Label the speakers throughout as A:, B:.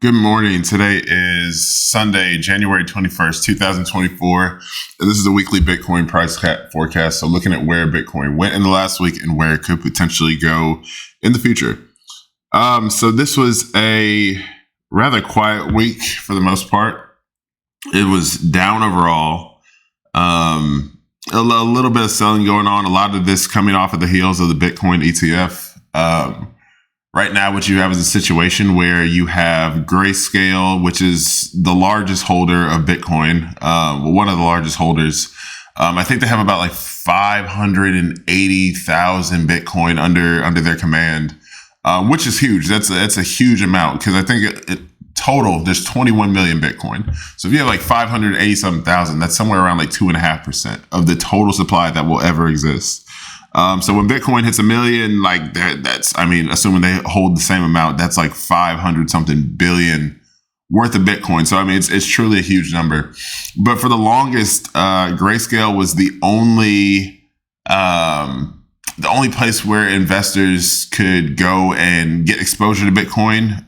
A: Good morning. Today is Sunday, January 21st, 2024. And this is the weekly Bitcoin price forecast. So looking at where Bitcoin went in the last week and where it could potentially go in the future. So this was a rather quiet week for the most part. It was down overall. A little bit of selling going on. A lot of this coming off of the heels of the Bitcoin ETF. Right now, what you have is a situation where you have Grayscale, which is the largest holder of Bitcoin, one of the largest holders. I think they have about like 580,000 Bitcoin under their command, which is huge. That's a huge amount because I think total there's 21 million Bitcoin. So if you have like 580,000, that's somewhere around like 2.5% of the total supply that will ever exist. So when Bitcoin hits 1 million, like assuming they hold the same amount, that's like 500 something billion worth of Bitcoin. So, it's truly a huge number. But for the longest, Grayscale was the only place where investors could go and get exposure to Bitcoin,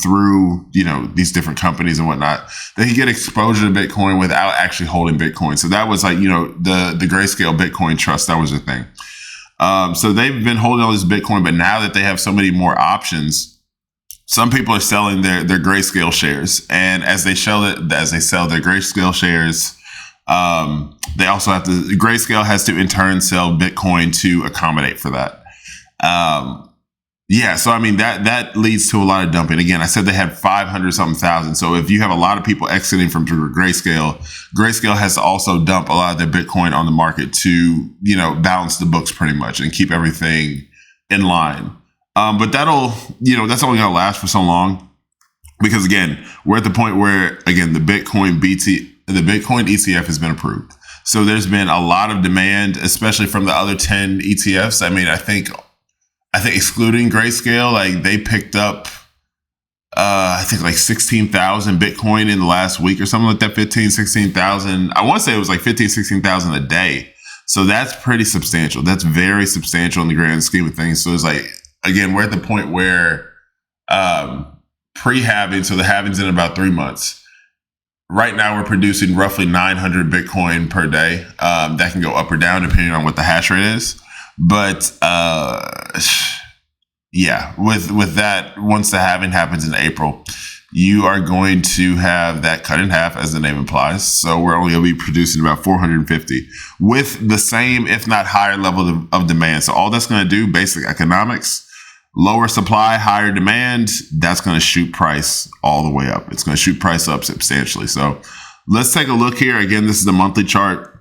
A: through, these different companies and whatnot. They could get exposure to Bitcoin without actually holding Bitcoin. So that was like, the Grayscale Bitcoin Trust, that was the thing. So they've been holding all this Bitcoin, but now that they have so many more options, some people are selling their Grayscale shares. And as they sell their Grayscale shares, Grayscale has to in turn sell Bitcoin to accommodate for that. So that leads to a lot of dumping. Again, I said they had 500 something thousand. So if you have a lot of people exiting from Grayscale has to also dump a lot of their Bitcoin on the market to, balance the books pretty much and keep everything in line. But that's only going to last for so long because again, we're at the point where again, the Bitcoin ETF has been approved. So there's been a lot of demand, especially from the other 10 ETFs. I think excluding Grayscale, like they picked up, like 16,000 Bitcoin in the last week or something like that, 16,000. I want to say it was like 16,000 a day. So that's pretty substantial. That's very substantial in the grand scheme of things. So it's like, again, we're at the point where pre-halving, so the halving's in about 3 months. Right now, we're producing roughly 900 Bitcoin per day. That can go up or down depending on what the hash rate is. But with that, once the halving happens in April, you are going to have that cut in half, as the name implies. So we're only going to be producing about 450 with the same, if not higher level of demand. So all that's going to do, basic economics, lower supply, higher demand, that's going to shoot price all the way up. It's going to shoot price up substantially. So let's take a look here. Again, this is the monthly chart.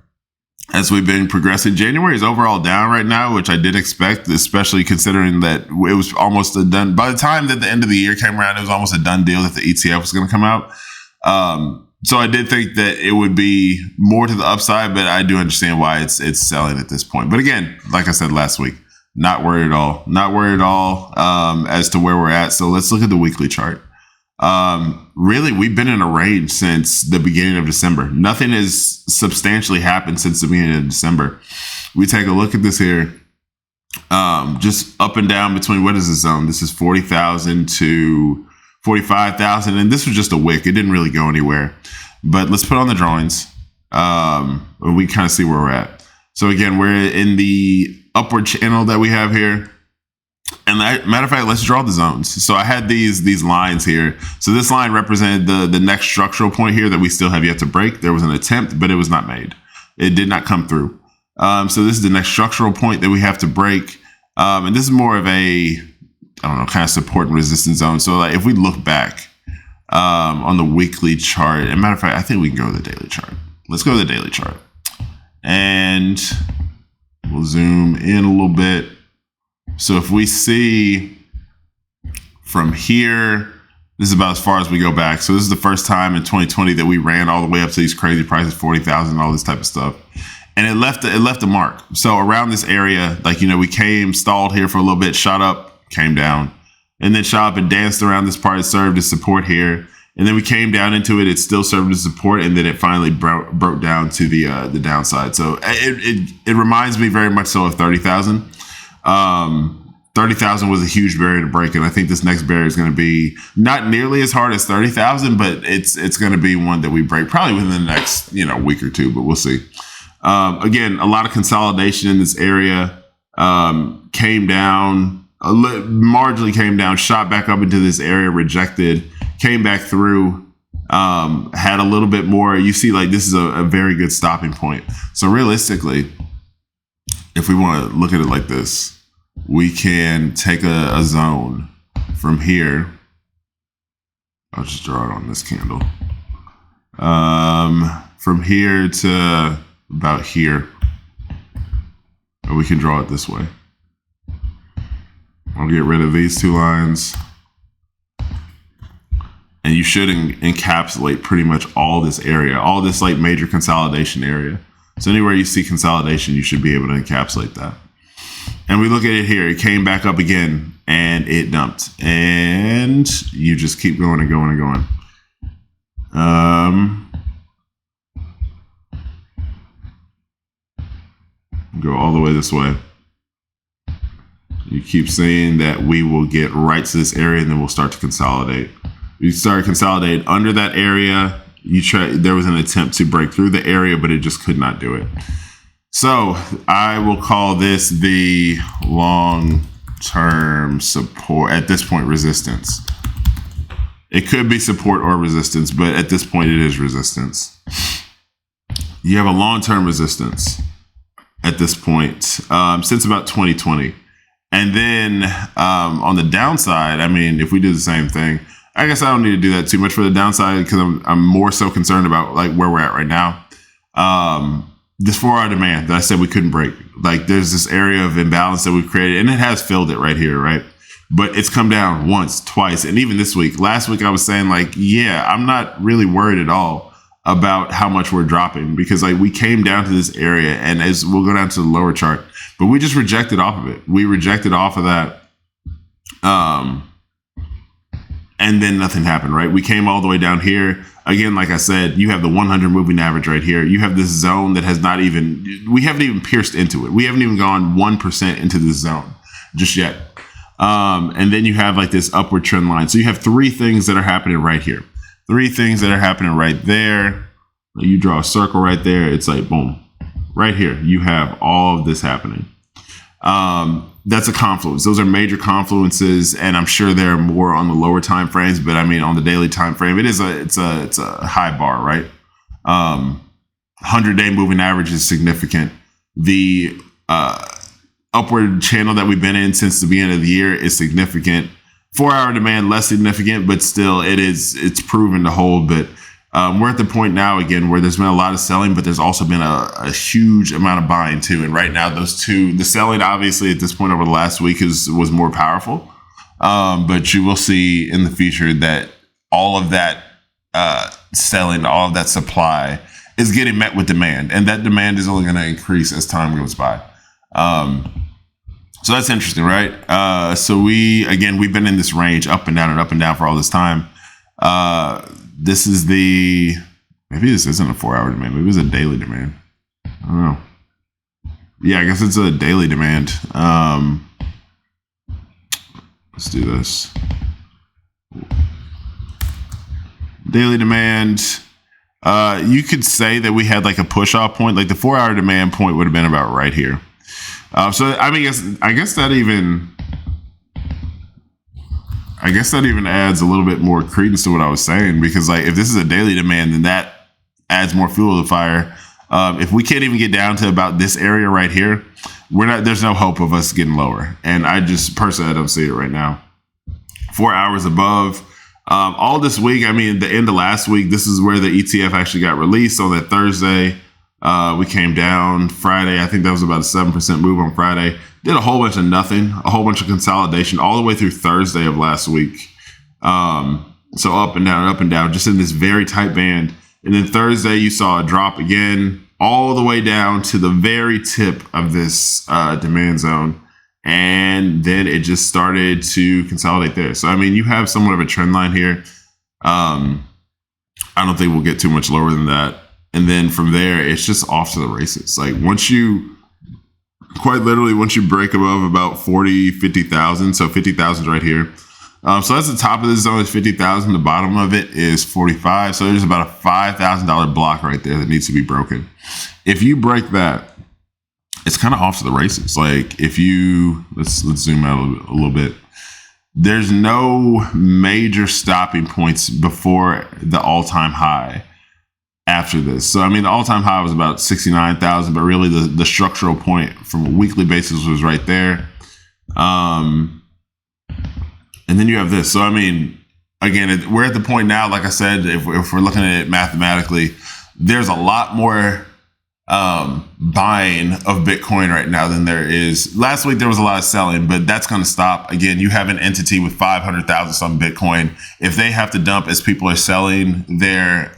A: As we've been progressing, January is overall down right now, which I did expect, especially considering that it was almost done. By the time that the end of the year came around, it was almost a done deal that the ETF was going to come out. So I did think that it would be more to the upside, but I do understand why it's selling at this point. But again, like I said last week, not worried at all. Not worried at all as to where we're at. So let's look at the weekly chart. Really, we've been in a range since the beginning of December. Nothing has substantially happened since the beginning of December. We take a look at this here, just up and down between, what is the zone? This is 40,000 to 45,000. And this was just a wick. It didn't really go anywhere, but let's put on the drawings. We kind of see where we're at. So again, we're in the upward channel that we have here. And matter of fact, let's draw the zones. So I had these lines here. So this line represented the next structural point here that we still have yet to break. There was an attempt, but it was not made. It did not come through. So this is the next structural point that we have to break. And this is more of a, kind of support and resistance zone. So like if we look back on the weekly chart, and matter of fact, I think we can go to the daily chart. Let's go to the daily chart. And we'll zoom in a little bit. So if we see from here, this is about as far as we go back. So this is the first time in 2020 that we ran all the way up to these crazy prices, 40,000, all this type of stuff. And it left a mark. So around this area, we came, stalled here for a little bit, shot up, came down, and then shot up and danced around this part. It served as support here. And then we came down into it. It still served as support. And then it finally broke down to the downside. So it reminds me very much so of 30,000. 30,000 was a huge barrier to break, and I think this next barrier is going to be not nearly as hard as 30,000, but it's going to be one that we break probably within the next week or two, but we'll see. Again, a lot of consolidation in this area. Came down, marginally came down, shot back up into this area, rejected, came back through, had a little bit more. You see, like, this is a very good stopping point. So realistically, if we want to look at it like this, we can take a zone from here. I'll just draw it on this candle. From here to about here. Or we can draw it this way. I'll get rid of these two lines. And you should encapsulate pretty much all this area, all this like major consolidation area. So anywhere you see consolidation, you should be able to encapsulate that. And we look at it here. It came back up again and it dumped. And you just keep going and going and going. Go all the way this way. You keep saying that we will get right to this area and then we'll start to consolidate. We started consolidating under that area. There was an attempt to break through the area, but it just could not do it. So I will call this the long-term support, at this point, resistance. It could be support or resistance, but at this point it is resistance. You have a long-term resistance at this point since about 2020. And then on the downside, I mean, if we do the same thing, I guess I don't need to do that too much for the downside because I'm more so concerned about like where we're at right now. This 4-hour demand that I said we couldn't break. Like there's this area of imbalance that we've created and it has filled it right here, right? But it's come down once, twice, and even this week. Last week I was saying like, yeah, I'm not really worried at all about how much we're dropping because like we came down to this area and as we'll go down to the lower chart, but we just rejected off of it. We rejected off of that. And then nothing happened, right? We came all the way down here. Again, like I said, you have the 100 moving average right here. You have this zone that has not even, we haven't even pierced into it. We haven't even gone 1% into this zone just yet. And then you have like this upward trend line. So you have three things that are happening right here. Three things that are happening right there. You draw a circle right there. It's like, boom, right here. You have all of this happening. That's a confluence. Those are major confluences, and I'm sure there are more on the lower time frames. But I mean, on the daily time frame, it's a high bar, right? 100-day moving average is significant. The upward channel that we've been in since the beginning of the year is significant. 4-hour demand less significant, but still, it's proven to hold. But we're at the point now again where there's been a lot of selling, but there's also been a huge amount of buying too. And right now, those two, the selling obviously at this point over the last week was more powerful. But you will see in the future that all of that selling, all of that supply is getting met with demand, and that demand is only going to increase as time goes by. So that's interesting, right? So we've been in this range up and down for all this time. This is maybe this isn't a 4-hour demand. Maybe it's a daily demand. I don't know. Yeah, I guess it's a daily demand. Let's do this. Daily demand. You could say that we had like a push off point, like the 4-hour demand point would have been about right here. So I mean, I guess that even adds a little bit more credence to what I was saying, because like if this is a daily demand, then that adds more fuel to the fire. If we can't even get down to about this area right here, there's no hope of us getting lower. And I just personally, I don't see it right now. 4 hours above. All this week, I mean, the end of last week, this is where the ETF actually got released on that Thursday. We came down Friday. I think that was about a 7% move on Friday. Did a whole bunch of nothing, a whole bunch of consolidation all the way through Thursday of last week. So up and down, just in this very tight band. And then Thursday, you saw a drop again, all the way down to the very tip of this demand zone. And then it just started to consolidate there. So, I mean, you have somewhat of a trend line here. I don't think we'll get too much lower than that. And then from there, it's just off to the races. Like once you quite literally, once you break above about 50,000, so 50,000 right here. So that's the top of the zone is 50,000. The bottom of it is 45. So there's about a $5,000 block right there that needs to be broken. If you break that, it's kind of off to the races. Like if you, let's zoom out a little bit. There's no major stopping points before the all-time high after this. So, I mean, the all-time high was about 69,000, but really the structural point from a weekly basis was right there. And then you have this. So, I mean, again, we're at the point now, like I said, if we're looking at it mathematically, there's a lot more buying of Bitcoin right now than there is. Last week, there was a lot of selling, but that's going to stop. Again, you have an entity with 500,000 some Bitcoin. If they have to dump as people are selling their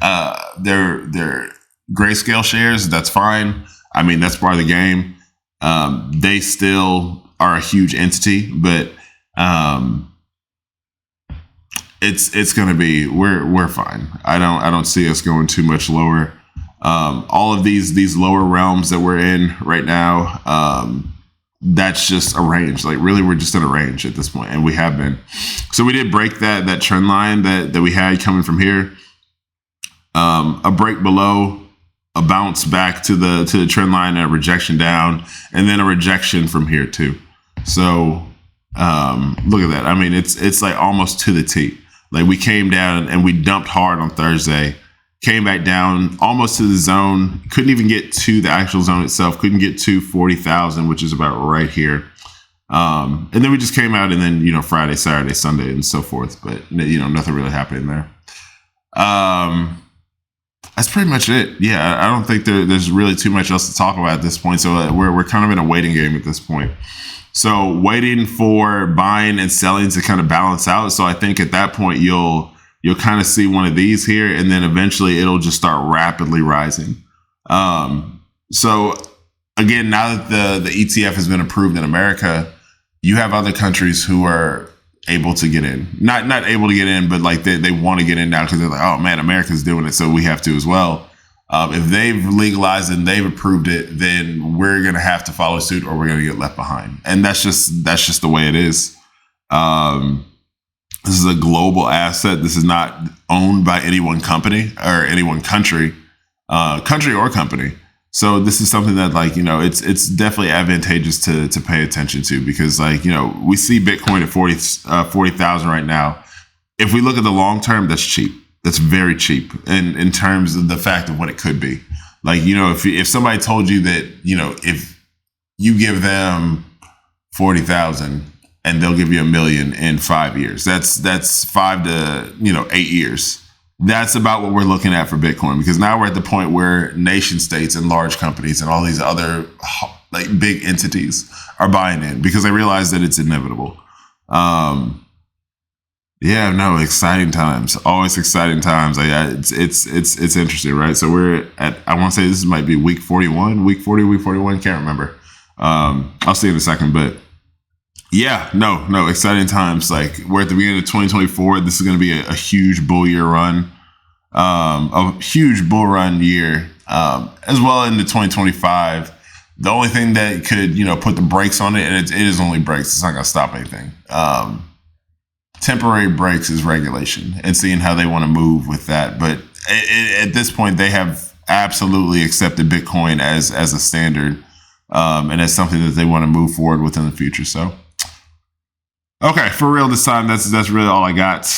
A: Grayscale shares, that's fine. I mean, that's part of the game. They still are a huge entity, but it's going to be, we're fine. I don't see us going too much lower. All of these lower realms that we're in right now, that's just a range. Like really, we're just in a range at this point, and we have been. So we did break that trend line that we had coming from here. A break below, a bounce back to the trend line, and a rejection down, and then a rejection from here too. So look at that. I mean, it's like almost to the T. Like we came down and we dumped hard on Thursday. Came back down almost to the zone. Couldn't even get to the actual zone itself. Couldn't get to 40,000, which is about right here. And then we just came out, and then Friday, Saturday, Sunday, and so forth. But nothing really happening there. That's pretty much it. Yeah, I don't think there's really too much else to talk about at this point. So we're kind of in a waiting game at this point. So waiting for buying and selling to kind of balance out. So I think at that point you'll kind of see one of these here, and then eventually it'll just start rapidly rising. So again, now that the ETF has been approved in America, you have other countries who are able to get in. Not able to get in, but like they want to get in now because they're like, oh man, America's doing it, so we have to as well. If they've legalized and they've approved it, then we're going to have to follow suit, or we're going to get left behind. And that's just the way it is. This is a global asset. This is not owned by any one company or any one country or company. So this is something that it's definitely advantageous to pay attention to, because we see Bitcoin at 40,000 right now. If we look at the long term, that's cheap. That's very cheap in terms of the fact of what it could be. If somebody told you that, if you give them 40,000 and they'll give you $1 million in 5 years, that's 5 to 8 years. That's about what we're looking at for Bitcoin, because now we're at the point where nation states and large companies and all these other big entities are buying in because they realize that it's inevitable. Yeah, no, exciting times. Always exciting times. It's interesting, right? So we're at, I want to say this might be week 41, week 40, week 41. Can't remember. I'll see in a second, but yeah, no, exciting times. Like we're at the beginning of 2024. This is going to be a huge bull year run, a huge bull run year, as well into 2025. The only thing that could, put the brakes on it, and it is only brakes. It's not going to stop anything. Temporary breaks is regulation and seeing how they want to move with that. But at this point, they have absolutely accepted Bitcoin as a standard, and as something that they want to move forward with in the future. So, okay, for real this time, that's really all I got.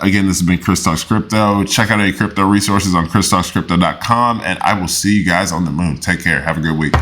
A: Again, this has been Chris Talks Crypto. Check out any crypto resources on christalkscrypto.com, and I will see you guys on the moon. Take care. Have a good week.